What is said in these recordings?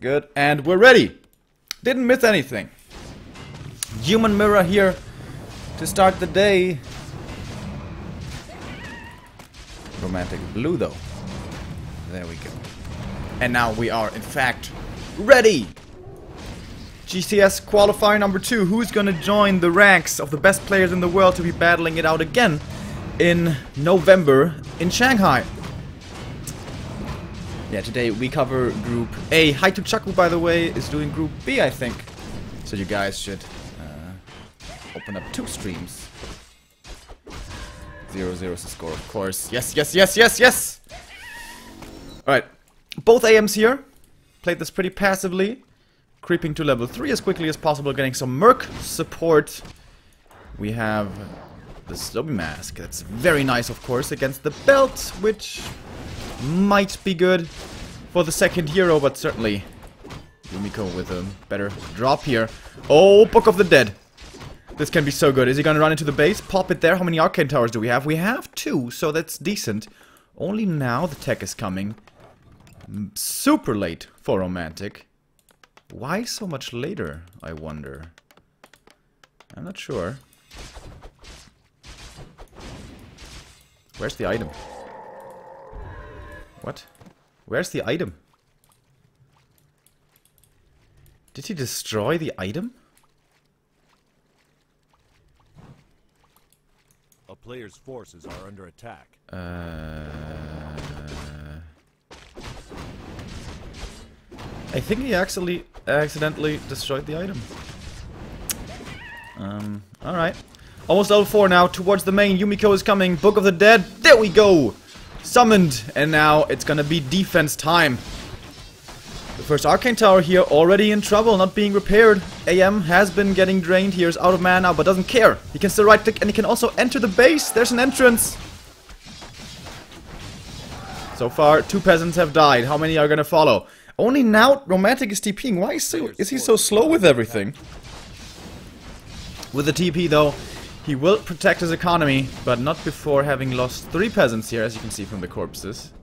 Good. And we're ready. Didn't miss anything. Human mirror here to start the day. Romantic blue though. There we go. And now we are in fact ready. GCS qualifier number 2. Who's gonna join the ranks of the best players in the world to be battling it out again in November in Shanghai? Yeah, today we cover Group A. Hi to Chaku, by the way, is doing Group B, I think. So you guys should open up 2 streams. 0-0 is the score, of course. Yes, yes, yes, yes, yes! Alright. Both AMs here. Played this pretty passively. Creeping to level 3 as quickly as possible. Getting some Merc support. We have the Zombie Mask. That's very nice, of course, against the belt, which might be good for the second hero, but certainly Yumiko with a better drop here. Oh, Book of the Dead. This can be so good. Is he gonna run into the base? Pop it there. How many Arcane Towers do we have? We have 2, so that's decent. Only now the tech is coming. Super late for Romantic. Why so much later, I wonder? I'm not sure. Where's the item? What? Where's the item? Did he destroy the item? A player's forces are under attack. I think he actually accidentally destroyed the item. Alright. Almost level 4 now, towards the main. Yumiko is coming. Book of the Dead. There we go! Summoned. And now it's gonna be defense time. The first Arcane Tower here already in trouble, not being repaired. AM has been getting drained here, is out of mana, but doesn't care. He can still right click and he can also enter the base. There's an entrance. So far, 2 peasants have died. How many are gonna follow? Only now Romantic is TPing. Why is he so slow with everything? With the TP though, he will protect his economy, but not before having lost 3 peasants here, as you can see from the corpses.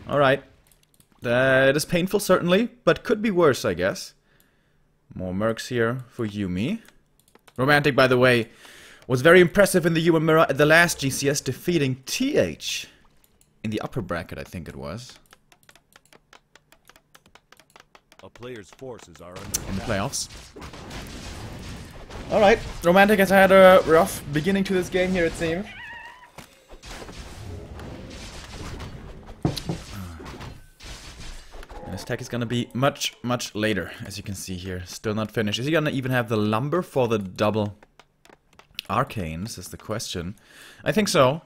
Alright. That is painful, certainly, but could be worse, I guess. More mercs here for Yumi. Romantic, by the way, was very impressive in the human mirror at the last GCS, defeating TH. In the upper bracket, I think it was. A player's forces are under in the playoffs. Alright, Romantic has had a rough beginning to this game here, it seems. His tech is gonna be much, much later, as you can see here. Still not finished. Is he gonna even have the lumber for the double arcanes, is the question. I think so.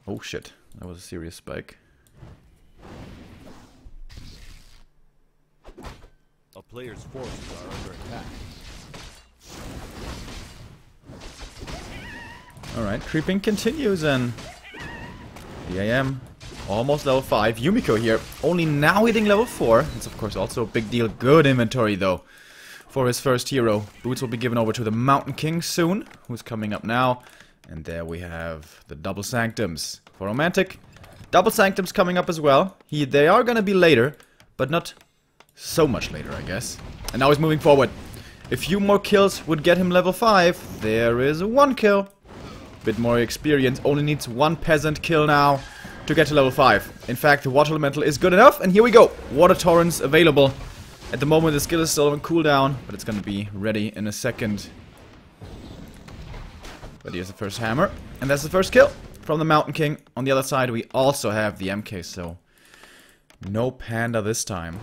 Oh shit, that was a serious spike. A player's forces are under attack. Alright, creeping continues and the AM almost level 5. Yumiko here, only now hitting level 4. It's of course also a big deal. Good inventory though for his first hero. Boots will be given over to the Mountain King soon, who's coming up now. And there we have the double sanctums for Romantic. Double sanctums coming up as well. They are gonna be later, but not so much later, I guess. And now he's moving forward. A few more kills would get him level 5. There is 1 kill. Bit more experience. Only needs 1 peasant kill now to get to level 5. In fact, the water elemental is good enough. And here we go. Water torrents available. At the moment, the skill is still on cooldown, but it's going to be ready in a second. But here's the first hammer. And that's the first kill from the Mountain King. On the other side, we also have the MK, so no panda this time.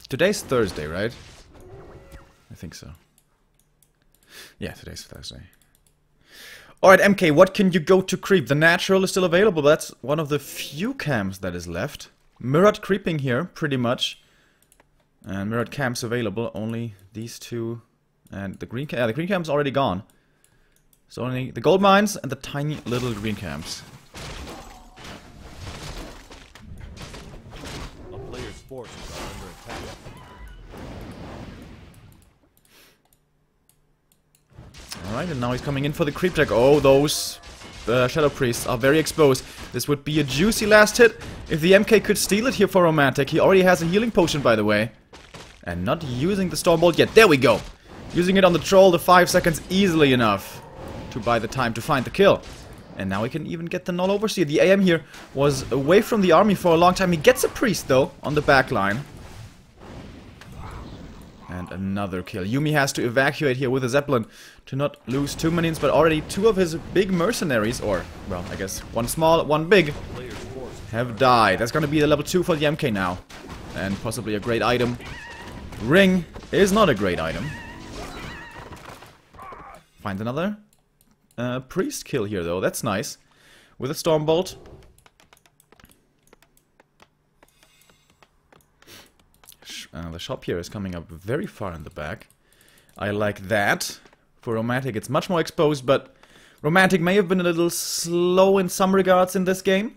Today's Thursday, right? I think so. Yeah, today's Thursday. Alright, MK, what can you go to creep? The natural is still available, but that's one of the few camps that is left. Mirrored creeping here, pretty much. And mirrored camps available, only these 2. And the green camp, the green camp's already gone. So only the gold mines and the tiny little green camps. A player's forces are under attack. Alright, and now he's coming in for the creep check. Oh, those Shadow Priests are very exposed. This would be a juicy last hit if the MK could steal it here for Romantic. He already has a healing potion, by the way. And not using the Stormbolt yet. There we go. Using it on the troll, the 5 seconds easily enough to buy the time to find the kill. And now he can even get the Null Overseer. The AM here was away from the army for a long time. He gets a Priest, though, on the back line. And another kill. Yumi has to evacuate here with a Zeppelin to not lose 2 minions, but already 2 of his big mercenaries, or, well, I guess 1 small, 1 big, have died. That's going to be the level 2 for the MK now. And possibly a great item. Ring is not a great item. Find another priest kill here, though. That's nice. With a Stormbolt. The shop here is coming up very far in the back. I like that. For Romantic, it's much more exposed, but Romantic may have been a little slow in some regards in this game.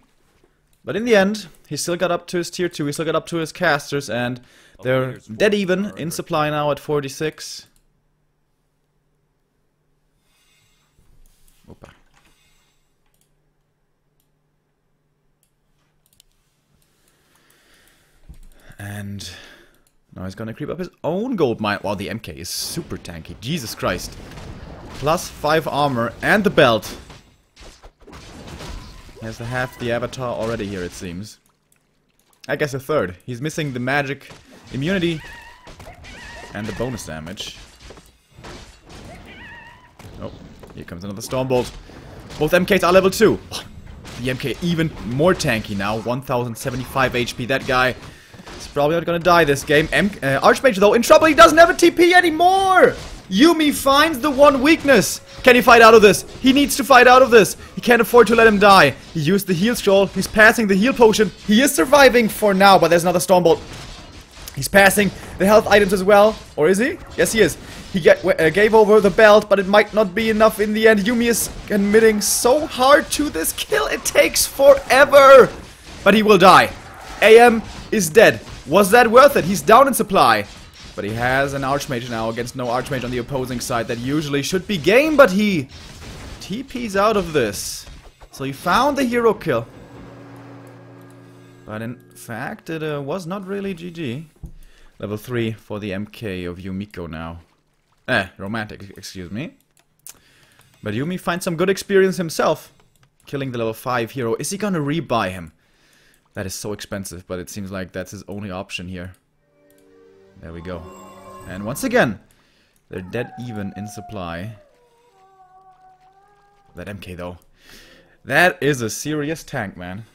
But in the end, he still got up to his tier 2, he still got up to his casters, and they're dead even in supply now at 46. Opa. And now he's gonna creep up his own gold mine. Wow, the MK is super tanky. Jesus Christ. Plus 5 armor and the belt. He has to have the avatar already here, it seems. I guess a third. He's missing the magic immunity and the bonus damage. Oh, here comes another Stormbolt. Both MKs are level 2. The MK even more tanky now. 1075 HP. That guy is probably not gonna die this game. Archmage, though, in trouble. He doesn't have a TP anymore! Yumi finds the one weakness. Can he fight out of this? He needs to fight out of this. He can't afford to let him die. He used the heal scroll. He's passing the heal potion. He is surviving for now, but there's another Stormbolt. He's passing the health items as well. Or is he? Yes, he is. He gave over the belt, but it might not be enough in the end. Yumi is committing so hard to this kill. It takes forever. But he will die. AM is dead. Was that worth it? He's down in supply. But he has an Archmage now against no Archmage on the opposing side. That usually should be game, but he TP's out of this. So he found the hero kill. But in fact, it was not really GG. Level 3 for the MK of Yumiko now. Romantic, excuse me. But Yumi finds some good experience himself. Killing the level 5 hero. Is he gonna rebuy him? That is so expensive, but it seems like that's his only option here. There we go. And once again, they're dead even in supply. That MK, though. That is a serious tank, man.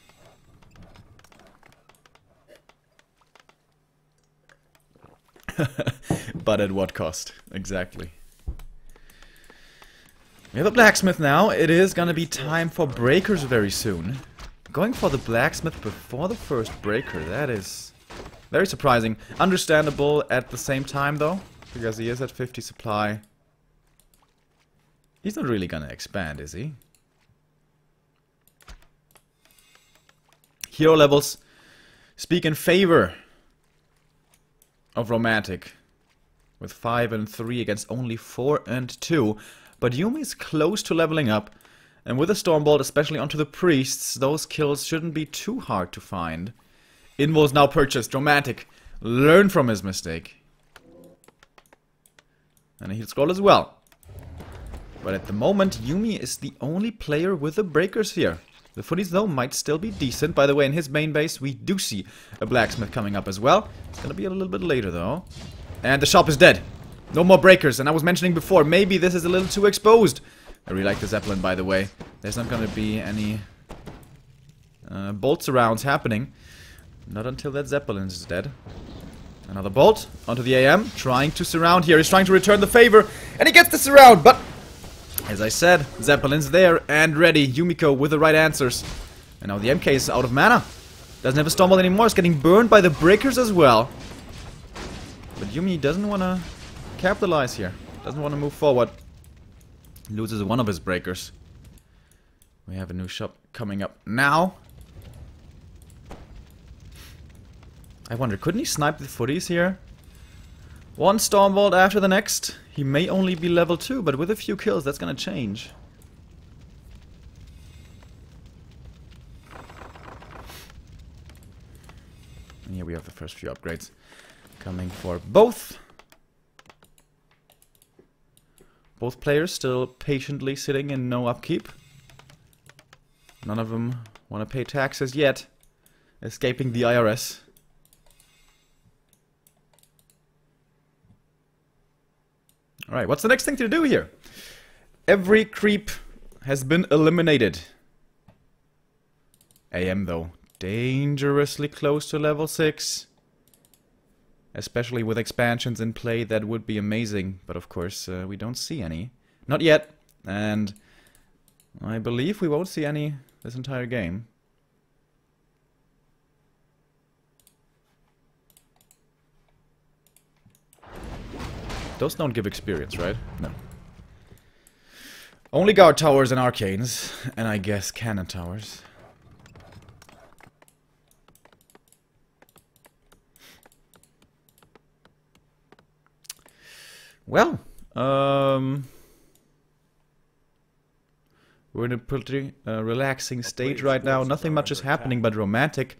But at what cost? Exactly. We have a blacksmith now. It is gonna be time for breakers very soon. Going for the blacksmith before the first breaker, that is very surprising. Understandable at the same time, though, because he is at 50 supply. He's not really gonna expand, is he? Hero levels speak in favor of Romantic. With 5 and 3 against only 4 and 2. But Yumi's close to leveling up. And with a Stormbolt, especially onto the priests, those kills shouldn't be too hard to find. Invol's now purchased. Romantic. Learn from his mistake. And a heal scroll as well. But at the moment, Yumi is the only player with the breakers here. The footies, though, might still be decent. By the way, in his main base, we do see a blacksmith coming up as well. It's gonna be a little bit later, though. And the shop is dead. No more breakers. And I was mentioning before, maybe this is a little too exposed. I really like the Zeppelin, by the way. There's not gonna be any bolt surrounds happening. Not until that Zeppelin is dead. Another bolt onto the AM. Trying to surround here. He's trying to return the favor. And he gets the surround, but as I said, Zeppelin's there and ready. Yumiko with the right answers. And now the MK is out of mana. Doesn't have a Stormbolt anymore. It's getting burned by the breakers as well. But Yumi doesn't want to capitalize here. Doesn't want to move forward. Loses one of his breakers. We have a new shop coming up now. I wonder, couldn't he snipe the footies here? One Stormbolt after the next. He may only be level 2, but with a few kills that's gonna change. And here we have the first few upgrades coming for both. Both players still patiently sitting in no upkeep. None of them want to pay taxes yet. Escaping the IRS. Alright, what's the next thing to do here? Every creep has been eliminated. AM though, dangerously close to level 6. Especially with expansions in play, that would be amazing. But of course, we don't see any. Not yet. And I believe we won't see any this entire game. Those don't give experience, right? No. Only guard towers and arcanes. And I guess cannon towers. Well, we're in a pretty relaxing stage right now. Nothing much is happening but romantic.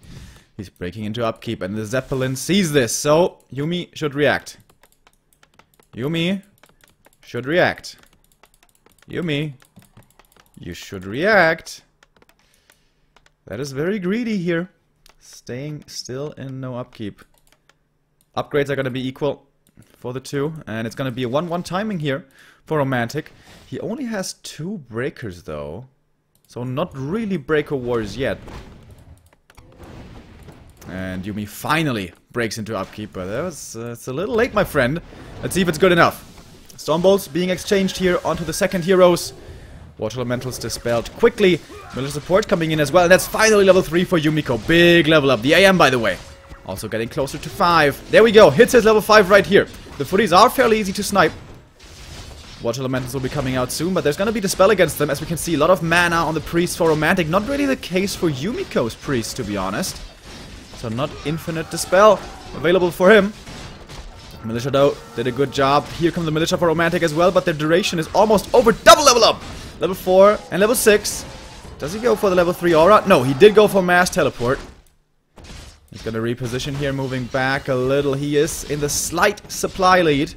He's breaking into upkeep and the Zeppelin sees this, so Yumi should react. Yumi should react. Yumi, you should react. That is very greedy here. Staying still in no upkeep. Upgrades are going to be equal for the two, and it's going to be a 1-1 timing here for Romantic. He only has 2 breakers though, so not really breaker wars yet. And Yumi finally breaks into upkeep, but that was, it's a little late, my friend. Let's see if it's good enough. Stormbolts being exchanged here onto the second heroes. Water Elementals dispelled quickly. Militia support coming in as well, and that's finally level 3 for Yumiko. Big level up. The AM, by the way, also getting closer to 5. There we go. Hits his level 5 right here. The footies are fairly easy to snipe. Water Elementals will be coming out soon, but there's going to be Dispel against them. As we can see, a lot of mana on the Priest for Romantic. Not really the case for Yumiko's Priest, to be honest. So not infinite Dispel available for him. Militia, though, did a good job. Here comes the Militia for Romantic as well, but their duration is almost over. Double level up! Level 4 and level 6. Does he go for the level 3 aura? No, he did go for Mass Teleport. He's gonna reposition here, moving back a little. He is in the slight supply lead.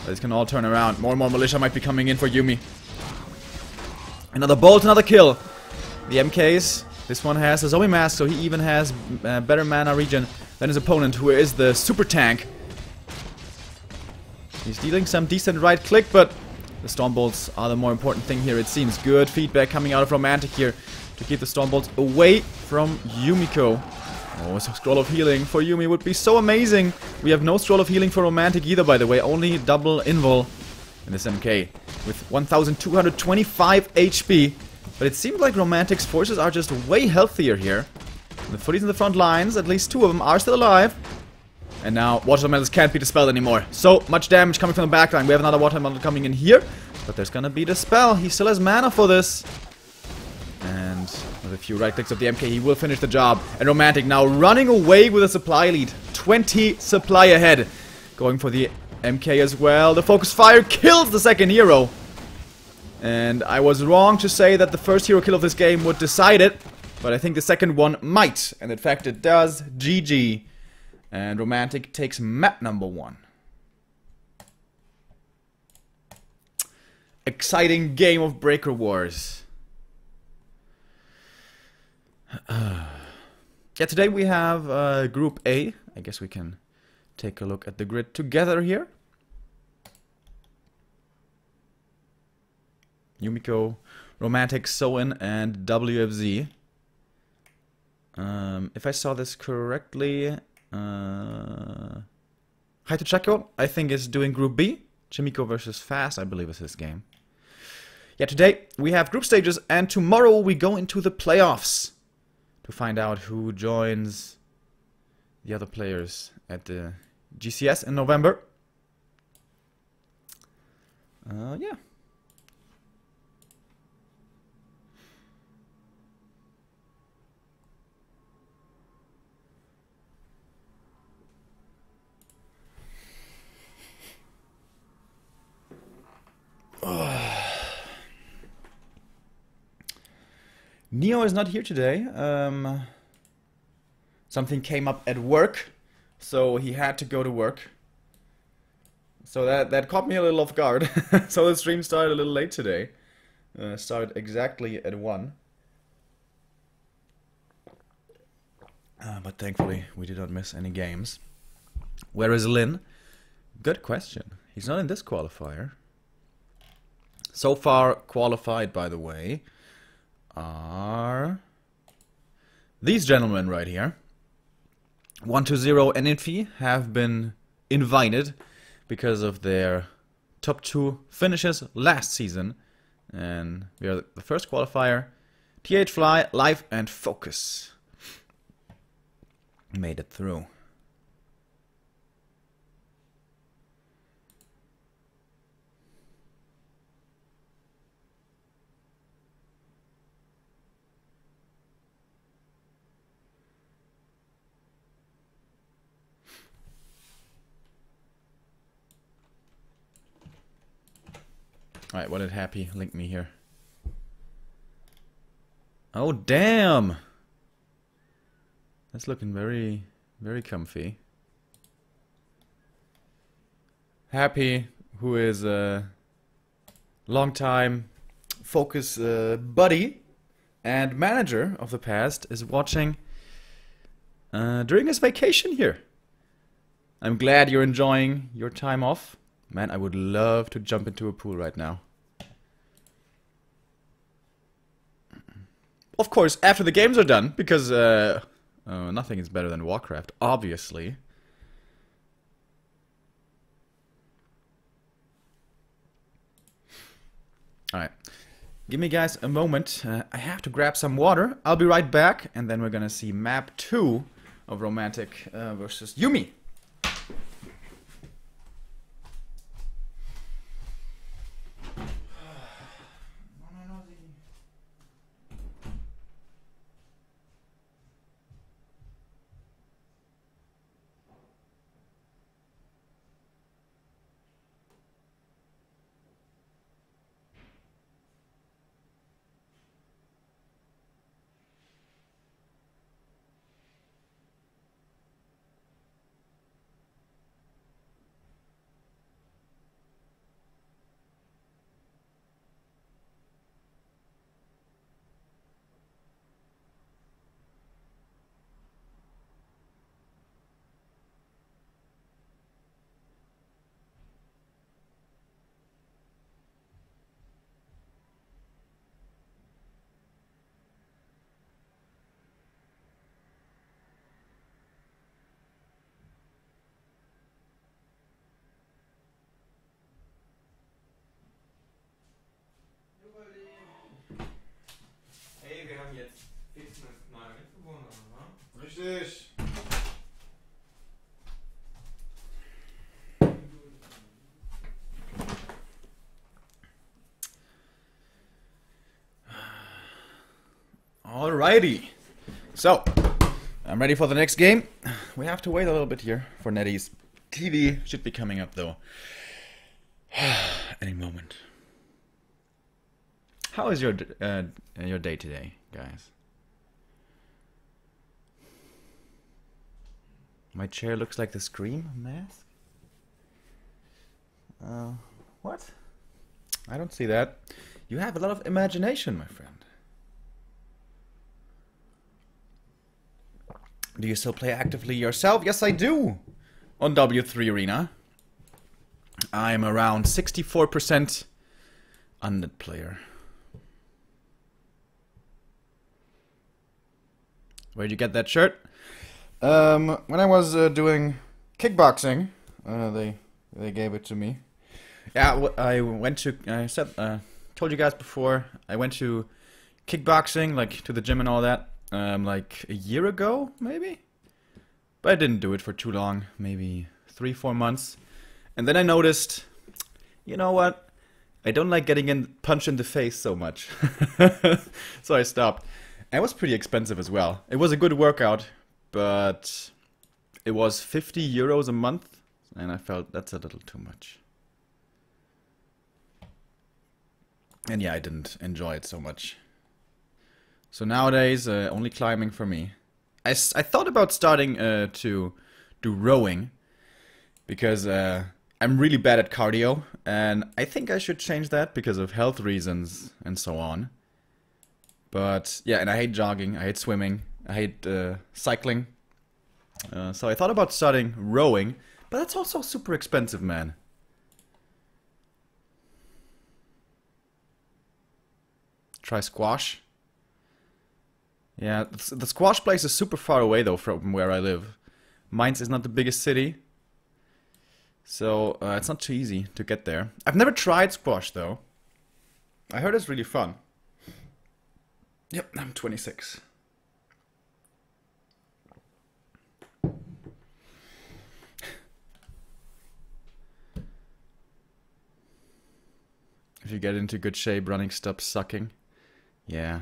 This can all turn around. More and more Militia might be coming in for Yumi. Another bolt, another kill. The MKs. This one has a zombie mask, so he even has better mana regen than his opponent, who is the super tank. He's dealing some decent right click, but the Stormbolts are the more important thing here, it seems. Good feedback coming out of Romantic here to keep the Stormbolts away from Yumiko. Oh, so Scroll of Healing for Yumi would be so amazing. We have no Scroll of Healing for Romantic either, by the way. Only double invul in this MK with 1225 HP. But it seems like Romantic's forces are just way healthier here. The footies in the front lines, at least 2 of them, are still alive. And now Water Elementals can't be dispelled anymore. So much damage coming from the backline. We have another Water Elemental coming in here. But there's gonna be Dispel. He still has mana for this. And with a few right clicks of the MK, he will finish the job. And Romantic now running away with a supply lead. 20 supply ahead. Going for the MK as well. The Focus Fire kills the second hero. And I was wrong to say that the first hero kill of this game would decide it. But I think the second one might. And in fact it does. GG. And Romantic takes map number 1. Exciting game of Breaker Wars. Yeah, today we have Group A. I guess we can take a look at the grid together here. Yumiko, Romantic, Soin, and WFZ. If I saw this correctly... Haito I think, is doing Group B. Chimiko versus Fast, I believe, is his game. Yeah, today we have group stages, and tomorrow we go into the playoffs to find out who joins the other players at the GCS in November. Yeah. Neo is not here today. Something came up at work, so he had to go to work. So that caught me a little off guard. So the stream started a little late today. Started exactly at 1. But thankfully we did not miss any games. Where is Lin? Good question. He's not in this qualifier. So far qualified, by the way, are these gentlemen right here. 120 and Infi have been invited because of their top 2 finishes last season. And we are the first qualifier. TH Fly, Life and Focus made it through. Alright, what did Happy link me here? Oh, damn! That's looking very, very comfy. Happy, who is a long-time Focus buddy and manager of the past, is watching during his vacation here. I'm glad you're enjoying your time off. Man, I would love to jump into a pool right now. Of course, after the games are done, because nothing is better than Warcraft, obviously. Alright. Give me, guys, a moment. I have to grab some water. I'll be right back, and then we're gonna see map 2 of Romantic versus Yumi. Hey, wir haben jetzt fix eine neue Mitbewohnerin, ne? Richtig. Alrighty. So, I'm ready for the next game. We have to wait a little bit here for Nettie's TV. Should be coming up though. Any moment. How is your day today, guys? My chair looks like the Scream mask. What? I don't see that. You have a lot of imagination, my friend. Do you still play actively yourself? Yes, I do. On W3 Arena. I'm around 64% unlit player. Where'd you get that shirt? When I was doing kickboxing, they gave it to me. Yeah, I went to. Told you guys before. I went to kickboxing, like to the gym and all that, like a year ago, maybe. But I didn't do it for too long, maybe 3-4 months, and then I noticed, you know what? I don't like getting punched in the face so much, so I stopped. And it was pretty expensive as well. It was a good workout, but it was 50 euros a month, and I felt that's a little too much. And yeah, I didn't enjoy it so much. So nowadays, only climbing for me. I thought about starting to do rowing, because I'm really bad at cardio, and I think I should change that because of health reasons and so on. But yeah, and I hate jogging, I hate swimming, I hate cycling. So I thought about starting rowing, but that's also super expensive, man. Try squash. Yeah, the squash place is super far away though from where I live. Mainz is not the biggest city, so it's not too easy to get there. I've never tried squash though. I heard it's really fun. Yep, I'm 26. If you get into good shape, running stops sucking. Yeah.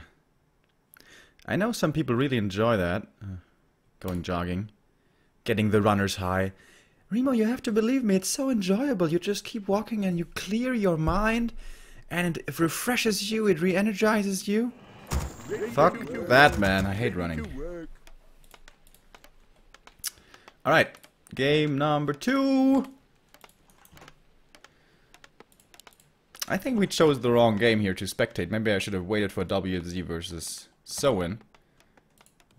I know some people really enjoy that. Going jogging. Getting the runner's high. Remo, you have to believe me, it's so enjoyable. You just keep walking and you clear your mind. And it refreshes you, it re-energizes you. Fuck that, man. I hate running. Alright. Game number 2. I think we chose the wrong game here to spectate. Maybe I should have waited for WZ versus Sowin.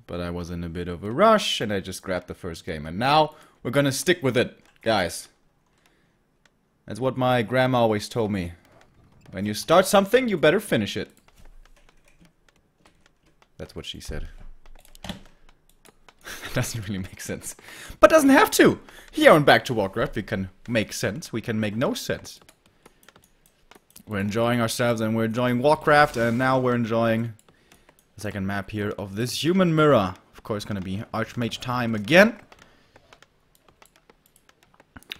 But I was in a bit of a rush and I just grabbed the first game. And now we're gonna stick with it, guys. That's what my grandma always told me. When you start something, you better finish it. That's what she said. Doesn't really make sense. But doesn't have to! Here on Back to Warcraft we can make sense, we can make no sense. We're enjoying ourselves and we're enjoying Warcraft, and now we're enjoying the second map here of this human mirror. Of course, gonna be Archmage time again.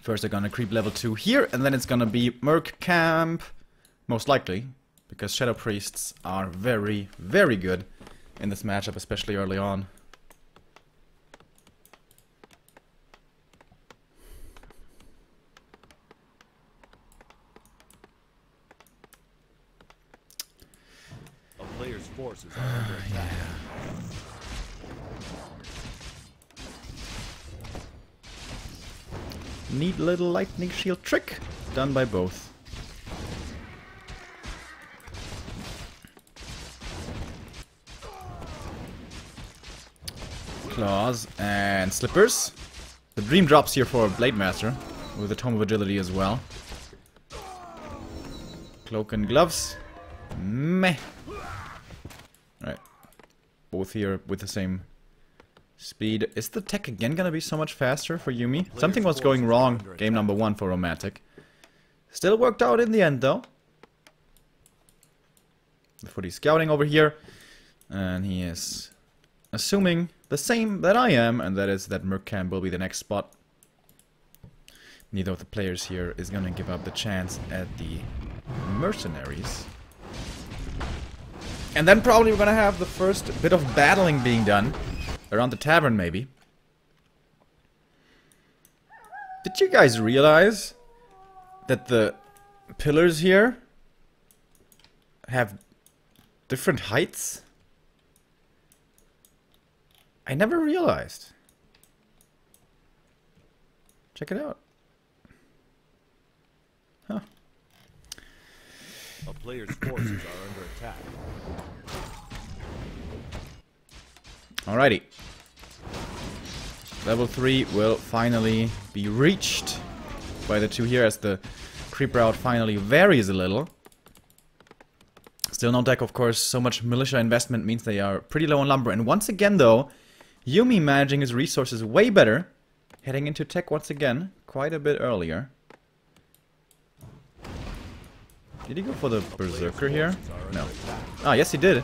First they're gonna creep level 2 here, and then it's gonna be Merc Camp. Most likely, because Shadow Priests are very, very good in this matchup, especially early on. A player's forces are under attack. Neat little lightning shield trick done by both. Claws and slippers. The dream drops here for Blade Master with a Tome of Agility as well. Cloak and gloves. Meh. Alright. Both here with the same speed. Is the tech again gonna be so much faster for Yumi? Something was going wrong game number 1 for Romantic. Still worked out in the end though. The footy scouting over here. And he is assuming the same that I am, and that is that Merc Camp will be the next spot. Neither of the players here is gonna give up the chance at the mercenaries. And then probably we're gonna have the first bit of battling being done. Around the tavern, maybe. Did you guys realize that the pillars here have different heights? I never realized. Check it out. Huh. A player's forces are under attack. Alrighty. Level 3 will finally be reached by the two here as the creep route finally varies a little. Still no deck, of course. So much militia investment means they are pretty low on lumber. And once again, though, Yumi managing his resources way better. Heading into tech once again, quite a bit earlier. Did he go for the Berserker here? No. Ah, yes he did.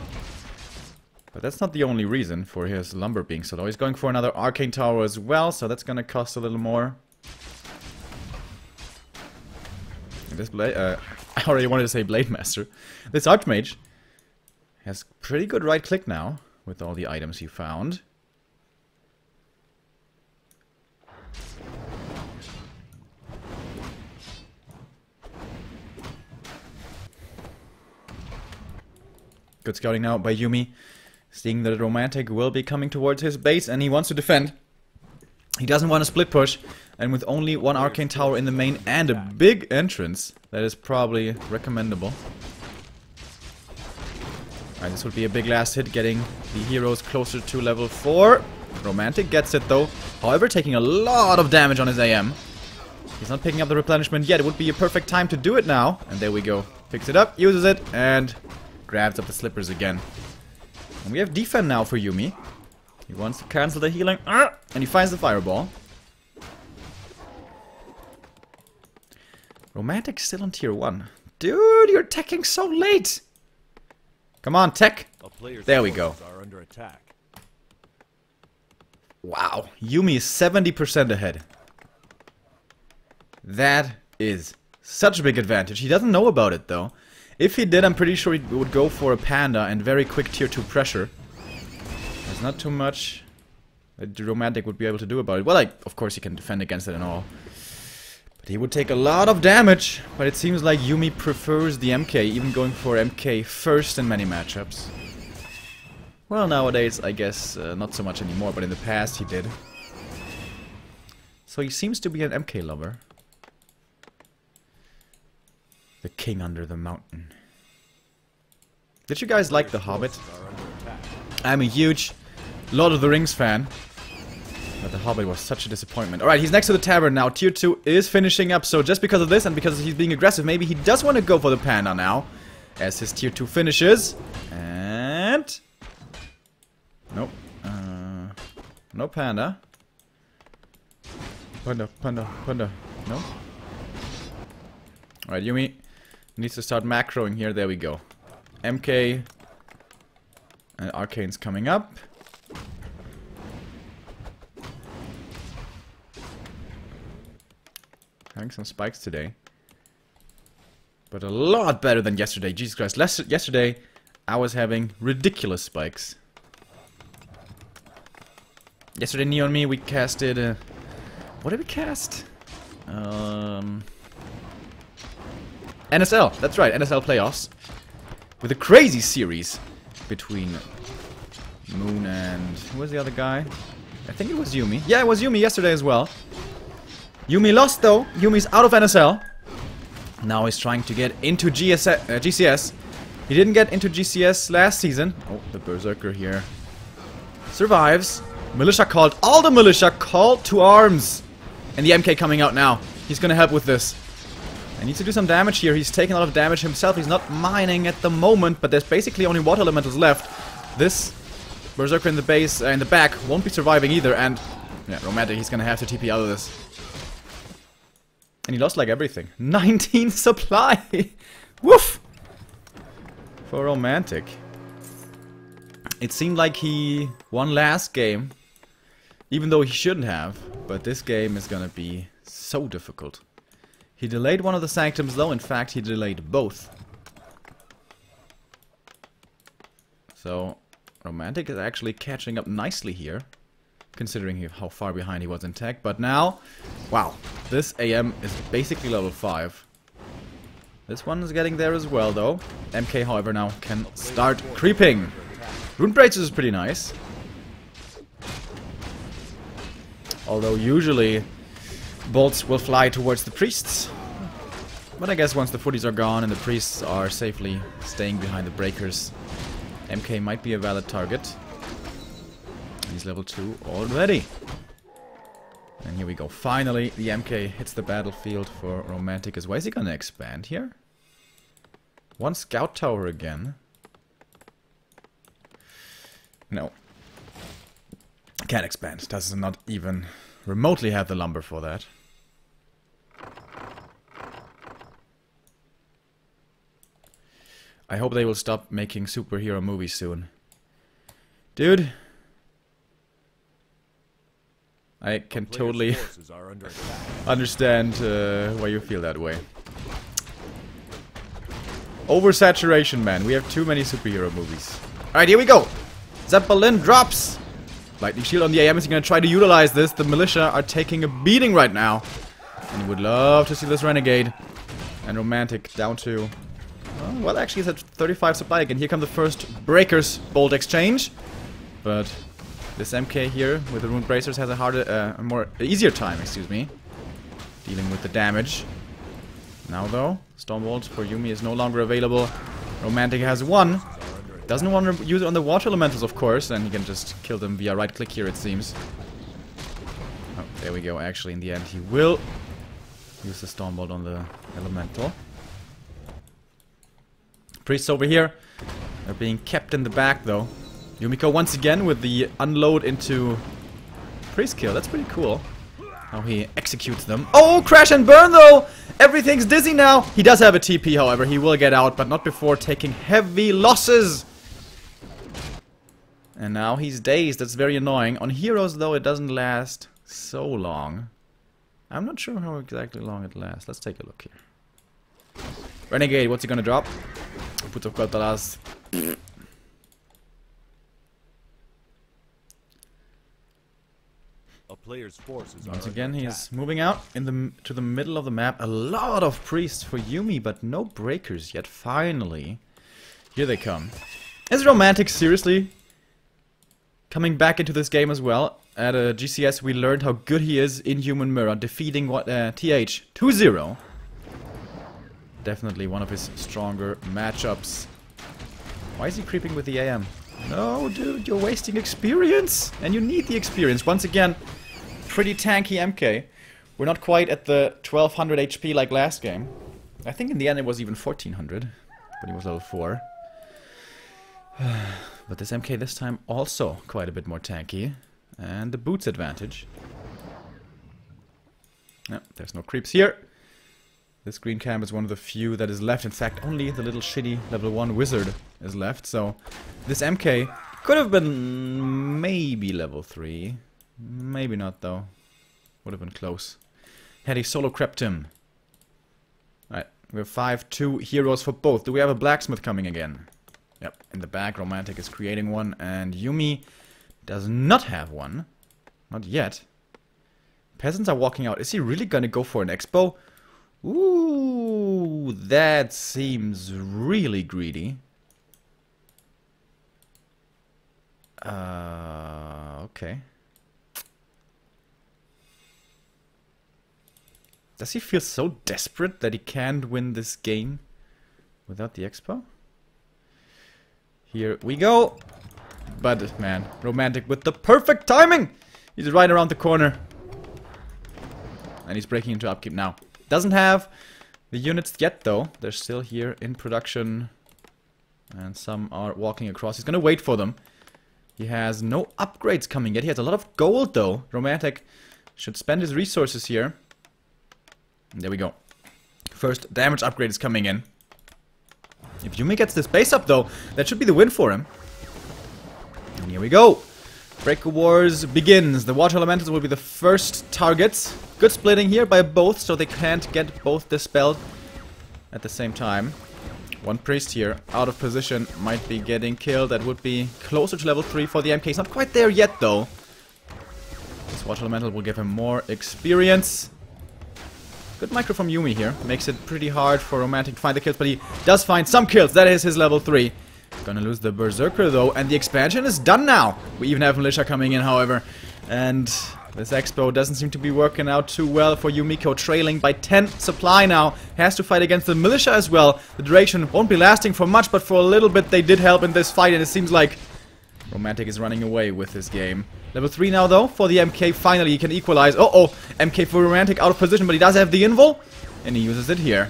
But that's not the only reason for his lumber being so low. He's going for another Arcane Tower as well, so that's gonna cost a little more. This Blade... I already wanted to say Blade Master. This Archmage has pretty good right click now, with all the items he found. Good scouting now by Yumi. seeing that Romantic will be coming towards his base and he wants to defend. He doesn't want to split push, and with only one arcane tower in the main and a big entrance, that is probably recommendable. Alright, this would be a big last hit, getting the heroes closer to level 4. Romantic gets it though, however taking a lot of damage on his AM. He's not picking up the replenishment yet. It would be a perfect time to do it now. And there we go. Picks it up, uses it, and grabs up the slippers again. And we have defend now for Yumi. He wants to cancel the healing, and he finds the fireball. Romantic still on tier 1. Dude, you're teching so late. Come on, tech. There we go. Are under attack. Wow, Yumi is 70% ahead. That is such a big advantage. He doesn't know about it though. If he did, I'm pretty sure he would go for a panda and very quick tier 2 pressure. There's not too much that the Romantic would be able to do about it. Well, like, of course he can defend against it and all. But he would take a lot of damage. But it seems like Yumi prefers the MK, even going for MK first in many matchups. Well, nowadays, I guess, not so much anymore, but in the past he did. So he seems to be an MK lover. The king under the mountain. Did you guys like The Hobbit? I'm a huge Lord of the Rings fan. But The Hobbit was such a disappointment. Alright, he's next to the tavern now. Tier 2 is finishing up, so just because of this and because he's being aggressive, maybe he does want to go for the panda now. As his tier 2 finishes. And... nope. No panda. Panda. No? Alright, Yumi needs to start macroing here. There we go. MK. And Arcane's coming up. Having some spikes today. But a lot better than yesterday. Jesus Christ. Yesterday, I was having ridiculous spikes. Yesterday, Neon Me, we casted... what did we cast? NSL. That's right, NSL playoffs. With a crazy series between Moon and... who was the other guy? I think it was Yumi. Yeah, it was Yumi yesterday as well. Yumi lost though. Yumi's out of NSL. Now he's trying to get into GCS. He didn't get into GCS last season. Oh, the Berserker here survives. Militia called. All the militia called to arms. And the MK coming out now. He's gonna help with this. I need to do some damage here. He's taking a lot of damage himself. He's not mining at the moment, but there's basically only water elementals left. This Berserker in the base, in the back, won't be surviving either. And yeah, Romantic, he's gonna have to TP out of this. And he lost like everything. 19 supply! Woof! For Romantic. It seemed like he won last game. Even though he shouldn't have. But this game is gonna be so difficult. He delayed one of the Sanctums though. In fact, he delayed both. So, Romantic is actually catching up nicely here. Considering how far behind he was in tech. But now, wow, this AM is basically level 5. This one is getting there as well, though. MK, however, now can start creeping. Rune Braces is pretty nice. Although usually bolts will fly towards the priests. But I guess once the footies are gone and the priests are safely staying behind the breakers, MK might be a valid target. He's level 2 already. And here we go. Finally, the MK hits the battlefield for Romantic as well. Is he gonna expand here? One scout tower again. No. Can't expand. Does not even remotely have the lumber for that. I hope they will stop making superhero movies soon. Dude. I can totally understand why you feel that way. Oversaturation, man. We have too many superhero movies. Alright, here we go. Zeppelin drops. Lightning shield on the AM. Is he going to try to utilize this? The militia are taking a beating right now. And you would love to see this renegade. And Romantic down to Well, actually, it's at 35 supply again. Here come the first Breakers Bolt exchange. But this MK here with the Rune Bracers has a harder, easier time, excuse me, dealing with the damage. Now though, Stormbolt for Yumi is no longer available. Romantic has one. Doesn't want to use it on the water elementals, of course, and he can just kill them via right click here, it seems. Oh, there we go. Actually, in the end, he will use the Stormbolt on the elemental. Priests over here are being kept in the back, though. Yumiko once again with the unload into priest kill. That's pretty cool. How he executes them. Oh, crash and burn, though! Everything's dizzy now. He does have a TP, however. He will get out, but not before taking heavy losses. And now he's dazed. That's very annoying. On heroes, though, it doesn't last so long. I'm not sure how exactly long it lasts. Let's take a look here. Renegade, what's he gonna drop? Puts of Qualitalas. A player's forces Once are again, under he's attack. moving out to the middle of the map. A lot of priests for Yumi, but no breakers yet. Finally, here they come. Is Romantic seriously coming back into this game as well? At GCS, we learned how good he is in Human Mirror, defeating TH 2-0. Definitely one of his stronger matchups. Why is he creeping with the AM? No, dude, you're wasting experience, and you need the experience. Once again, pretty tanky MK. We're not quite at the 1200 HP like last game. I think in the end it was even 1400, but he was level 4. But this MK this time also quite a bit more tanky. And the boots advantage. No, there's no creeps here. This green camp is one of the few that is left. In fact, only the little shitty level 1 wizard is left. So this MK could have been maybe level 3. Maybe not, though. Would have been close. Had he solo crept him. Alright, we have 5-2 heroes for both. Do we have a blacksmith coming again? Yep, in the back, Romantic is creating one. And Yumi does not have one. Not yet. Peasants are walking out. Is he really gonna go for an expo? Ooh, that seems really greedy. Okay. Does he feel so desperate that he can't win this game without the expo? Here we go. But, man, Romantic with the perfect timing! He's right around the corner. And he's breaking into upkeep now. Doesn't have the units yet, though. They're still here in production. And some are walking across. He's gonna wait for them. He has no upgrades coming yet. He has a lot of gold, though. Romantic should spend his resources here. And there we go. First damage upgrade is coming in. If Yumi gets this base up, though, that should be the win for him. And here we go. Breaker Wars begins. The Water Elementals will be the first targets. Good splitting here by both, so they can't get both dispelled at the same time. One priest here, out of position, might be getting killed. That would be closer to level 3 for the MK. He's not quite there yet, though. This Water Elemental will give him more experience. Good micro from Yumi here. Makes it pretty hard for Romantic to find the kills, but he does find some kills. That is his level 3. Gonna lose the Berserker, though, and the expansion is done now. We even have Militia coming in, however. And this Expo doesn't seem to be working out too well for Yumiko, trailing by 10 supply now. Has to fight against the Militia as well. The duration won't be lasting for much, but for a little bit they did help in this fight, and it seems like Romantic is running away with this game. Level 3 now, though, for the MK. Finally, he can equalize. Uh-oh, MK for Romantic out of position, but he does have the invul, and he uses it here.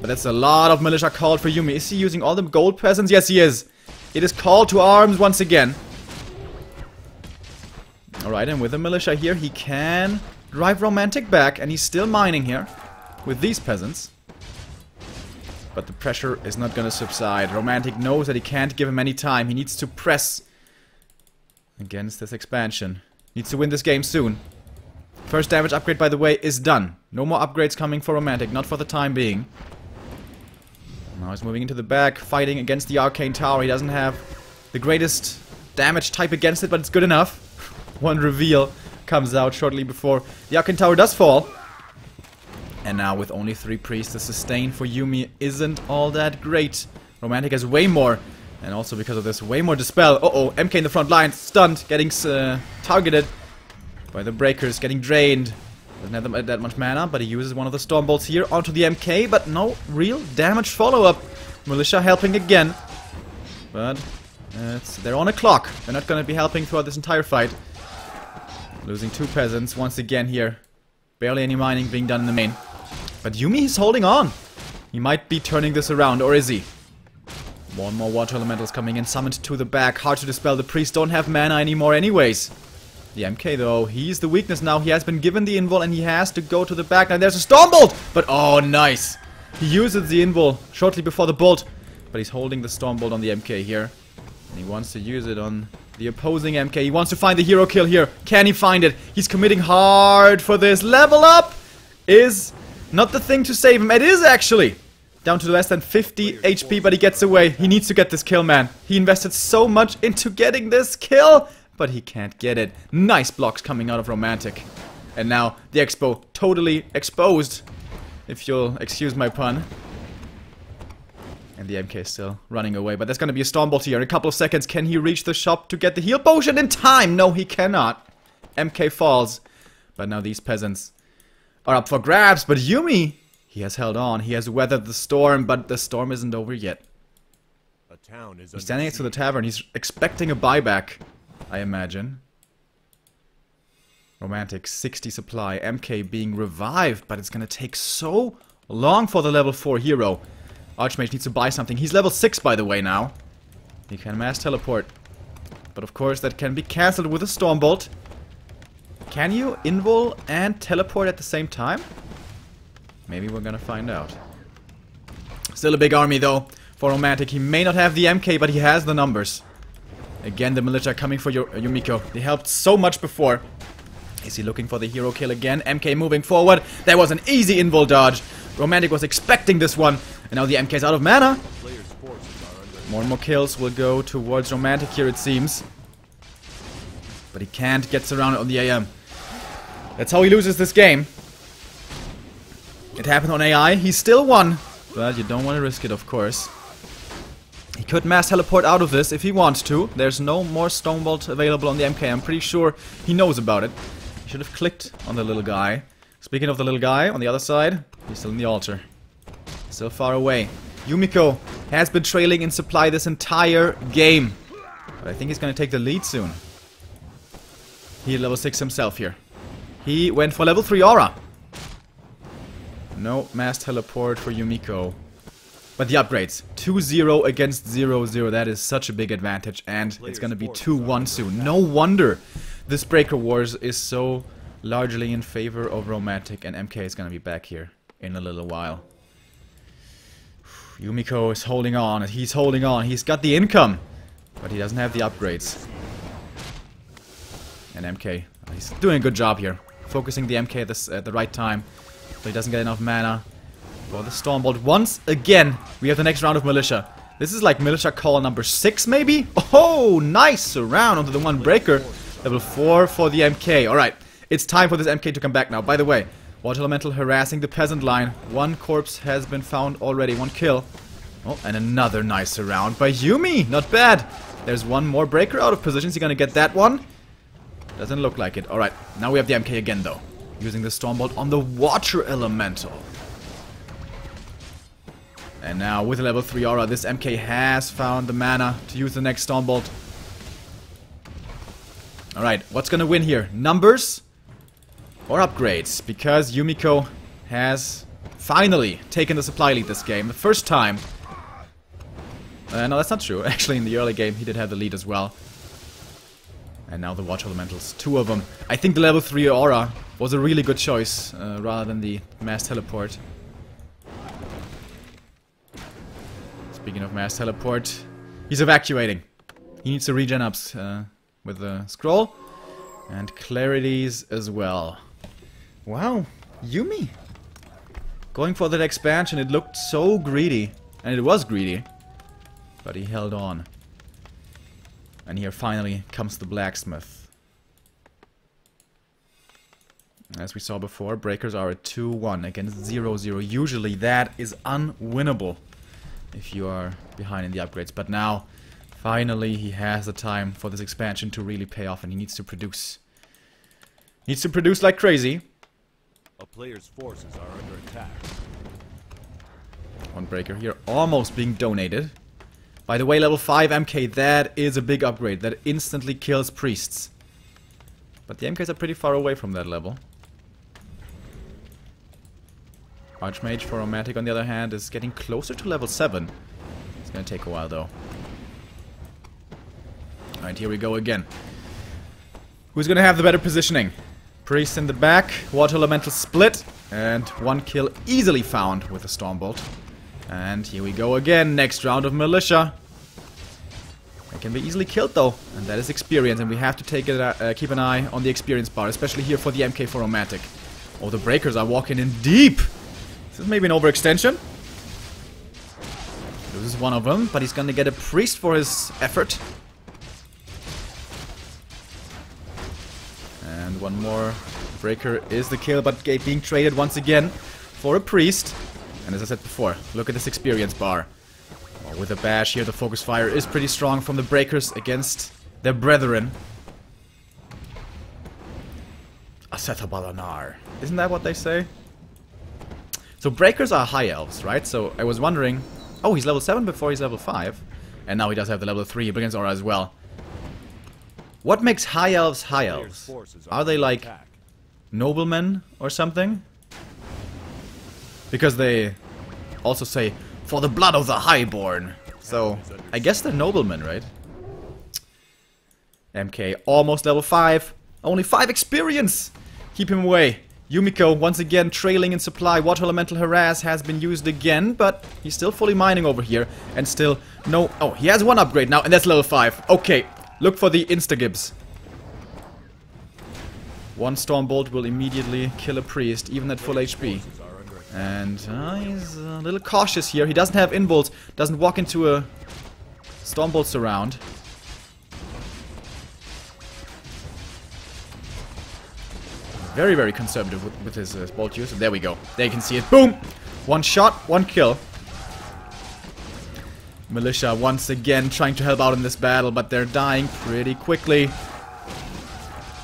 But that's a lot of Militia called for Yumi. Is he using all the gold peasants? Yes, he is. It is called to arms once again. Alright, and with the Militia here, he can drive Romantic back, and he's still mining here with these peasants. But the pressure is not going to subside. Romantic knows that he can't give him any time. He needs to press against this expansion. Needs to win this game soon. First damage upgrade, by the way, is done. No more upgrades coming for Romantic, not for the time being. Now he's moving into the back, fighting against the Arcane Tower. He doesn't have the greatest damage type against it, but it's good enough. One reveal comes out shortly before the Arcane Tower does fall. And now with only 3 priests, the sustain for Yumi isn't all that great. Romantic has way more. And also because of this, way more Dispel. Uh-oh, MK in the front line, stunned, getting targeted by the breakers, getting drained. Doesn't have that much mana, but he uses one of the Storm Bolts here onto the MK, but no real damage follow-up. Militia helping again. But they're on a clock. They're not going to be helping throughout this entire fight. Losing 2 peasants once again here. Barely any mining being done in the main. But Yumi is holding on. He might be turning this around, or is he? More and more water elementals coming in, summoned to the back. Hard to dispel. The priests don't have mana anymore anyways. The MK though, he's the weakness now. He has been given the invul and he has to go to the back. Now there's a Storm Bolt! But oh, nice. He uses the invul shortly before the bolt. But he's holding the Storm Bolt on the MK here. And he wants to use it on the opposing MK. He wants to find the hero kill here. Can he find it? He's committing hard for this. Level up is not the thing to save him. It is actually. Down to less than 50 HP, but he gets away. He needs to get this kill, man. He invested so much into getting this kill, but he can't get it. Nice blocks coming out of Romantic. And now the Expo totally exposed, if you'll excuse my pun. And the MK is still running away, but there's gonna be a Storm Bolt here in a couple of seconds. Can he reach the shop to get the heal potion in time? No, he cannot. MK falls. But now these peasants are up for grabs, but Yumi, he has held on. He has weathered the storm, but the storm isn't over yet. He's standing next to the tavern. He's expecting a buyback, I imagine. Romantic, 60 supply. MK being revived, but it's gonna take so long for the level 4 hero. Archmage needs to buy something. He's level 6, by the way, now. He can mass teleport. But of course, that can be cancelled with a Storm Bolt. Can you invul and teleport at the same time? Maybe we're gonna find out. Still a big army, though, for Romantic. He may not have the MK, but he has the numbers. Again, the militia coming for Yumiko. They helped so much before. Is he looking for the hero kill again? MK moving forward. That was an easy invul dodge. Romantic was expecting this one. And now the MK's out of mana. More and more kills will go towards Romantic here, it seems. But he can't get surrounded on the AM. That's how he loses this game. It happened on AI. He still won. But you don't want to risk it, of course. He could mass teleport out of this if he wants to. There's no more Stonebolt available on the MK. I'm pretty sure he knows about it. He should have clicked on the little guy. Speaking of the little guy, on the other side, he's still in the altar. Still far away. Yumiko has been trailing in supply this entire game. But I think he's going to take the lead soon. He level 6 himself here. He went for level 3 aura. No mass teleport for Yumiko. But the upgrades. 2-0 against 0-0. That is such a big advantage. And it's going to be 2-1 soon. No wonder this Breaker Wars is so largely in favor of Romantic. And MK is going to be back here in a little while. Yumiko is holding on. He's holding on. He's got the income. But he doesn't have the upgrades. And MK, he's doing a good job here. Focusing the MK at the right time. So he doesn't get enough mana for the Stormbolt. Once again, we have the next round of Militia. This is like Militia call number 6, maybe? Oh, nice surround onto the one breaker. Level 4 for the MK. Alright, it's time for this MK to come back now. By the way, Water Elemental harassing the peasant line. One corpse has been found already. One kill. Oh, and another nice surround by Yumi. Not bad. There's one more breaker out of position. Is he gonna get that one? Doesn't look like it. Alright, now we have the MK again, though. Using the Stormbolt on the Water Elemental. And now, with a level 3 aura, this MK has found the mana to use the next Stormbolt. Alright, what's gonna win here? Numbers or upgrades? Because Yumiko has finally taken the supply lead this game. The first time. No, that's not true. Actually, in the early game, he did have the lead as well. And now the Water Elementals. 2 of them. I think the level 3 aura was a really good choice, rather than the mass teleport. Speaking of mass teleport, he's evacuating. He needs to regen ups with the scroll. And clarities as well. Wow, Yumi. Going for that expansion, it looked so greedy. And it was greedy. But he held on. And here finally comes the blacksmith. As we saw before, breakers are a 2-1 against 0-0. Usually that is unwinnable. if you are behind in the upgrades. But now, finally, he has the time for this expansion to really pay off, and he needs to produce. Needs to produce like crazy. A player's forces are under attack. One breaker here, almost being donated. By the way, level 5 MK, that is a big upgrade. That instantly kills priests. But the MKs are pretty far away from that level. Archmage for Romantic, on the other hand, is getting closer to level 7. It's gonna take a while, though. Alright, here we go again. Who's gonna have the better positioning? Priest in the back, Water Elemental split, and one kill easily found with the Stormbolt. And here we go again, next round of Militia. They can be easily killed though, and that is experience, and we have to take it, keep an eye on the experience bar, especially here for the MK for Romantic. Oh, the breakers are walking in deep! This is maybe an overextension. Loses one of them, but he's gonna get a priest for his effort. And one more breaker is the kill, but being traded once again for a priest. And as I said before, look at this experience bar. Well, with a bash here, the focus fire is pretty strong from the breakers against their brethren. Aseta Balanar. Isn't that what they say? So breakers are high elves, right? So I was wondering... Oh, he's level 7 before he's level 5. And now he does have the level 3 Brigand's Aura as well. What makes high elves high elves? Are they like noblemen or something? Because they also say, for the blood of the highborn. So, I guess they're noblemen, right? MK, almost level 5. Only 5 experience! Keep him away. Yumiko, once again, trailing in supply. Water Elemental Harass has been used again, but he's still fully mining over here. And still, no... Oh, he has one upgrade now, and that's level 5. Okay, look for the Instagibs. One Stormbolt will immediately kill a priest, even at full HP. And he's a little cautious here. He doesn't have inbolts, doesn't walk into a Stormbolt surround. Very, very conservative with his bolt use. And there we go. There you can see it. Boom! One shot, one kill. Militia once again trying to help out in this battle, but they're dying pretty quickly.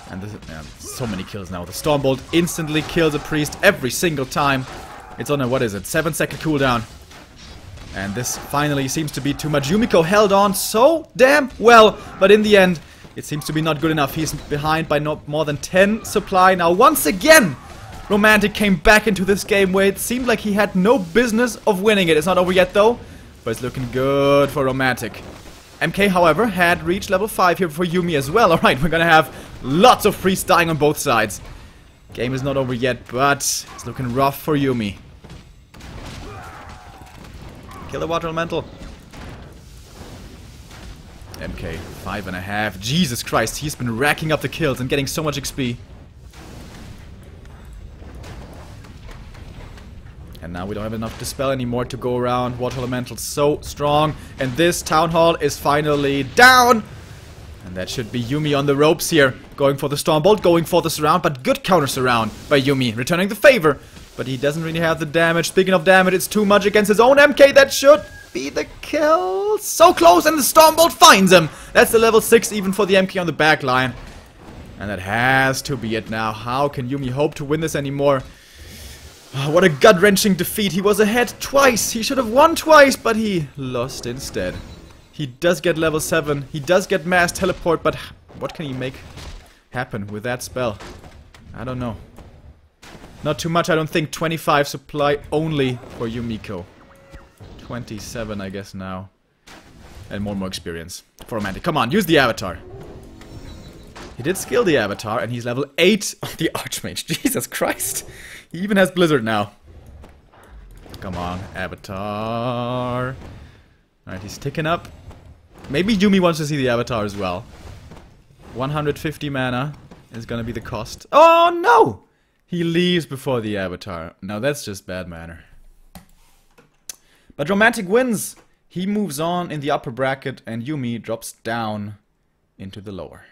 And this, so many kills now. The Stormbolt instantly kills a priest every single time. It's on a, what is it, 7-second cooldown. And this finally seems to be too much. Yumiko held on so damn well, but in the end, it seems to be not good enough. He's behind by not more than 10 supply. Now, once again, Romantic came back into this game where it seemed like he had no business of winning it. It's not over yet, though, but it's looking good for Romantic. MK, however, had reached level 5 here for Yumi as well. Alright, we're gonna have lots of priests dying on both sides. Game is not over yet, but it's looking rough for Yumi. Kill the Water Elemental. MK, 5.5. Jesus Christ, he's been racking up the kills and getting so much XP. And now we don't have enough Dispel anymore to go around. Water Elemental so strong. And this Town Hall is finally down. And that should be Yumi on the ropes here. Going for the Stormbolt, going for the surround, but good counter surround by Yumi. Returning the favor. But he doesn't really have the damage. Speaking of damage, it's too much against his own MK. That should be the kill. So close, and the Stormbolt finds him. That's the level 6 even for the MK on the back line. And that has to be it now. How can Yumi hope to win this anymore? Oh, what a gut-wrenching defeat. He was ahead twice. He should have won twice, but he lost instead. He does get level 7. He does get mass teleport, but what can he make happen with that spell? I don't know. Not too much, I don't think. 25 supply only for Yumiko. 27, I guess, now. And more experience for Romantic. Come on, use the avatar. He did skill the avatar, and he's level 8 of the Archmage. Jesus Christ. He even has Blizzard now. Come on, avatar. Alright, he's ticking up. Maybe Yumi wants to see the avatar as well. 150 mana is gonna be the cost. Oh, no! He leaves before the avatar. Now that's just bad manner. But Romantic wins. He moves on in the upper bracket and Yumi drops down into the lower.